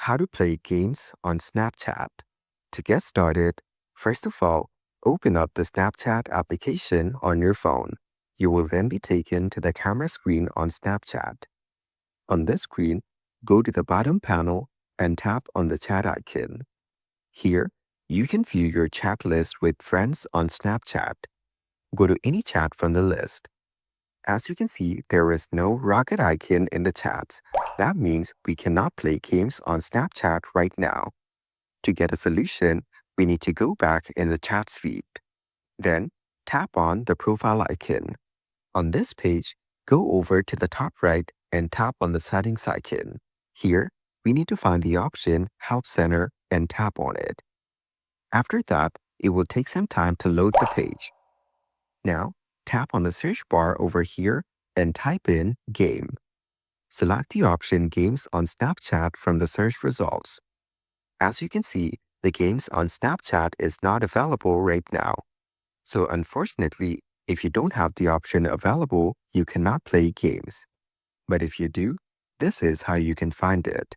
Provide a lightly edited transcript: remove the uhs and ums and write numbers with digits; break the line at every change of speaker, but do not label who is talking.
How to play games on Snapchat. To get started, first of all, open up the Snapchat application on your phone. You will then be taken to the camera screen on Snapchat. On this screen, go to the bottom panel and tap on the chat icon. Here, you can view your chat list with friends on Snapchat. Go to any chat from the list. As you can see, there is no rocket icon in the chats. That means we cannot play games on Snapchat right now. To get a solution, we need to go back in the chats feed. Then, tap on the profile icon. On this page, go over to the top right and tap on the settings icon. Here, we need to find the option Help Center and tap on it. After that, it will take some time to load the page. Now, tap on the search bar over here and type in Game. Select the option Games on Snapchat from the search results. As you can see, the games on Snapchat is not available right now. So unfortunately, if you don't have the option available, you cannot play games. But if you do, this is how you can find it.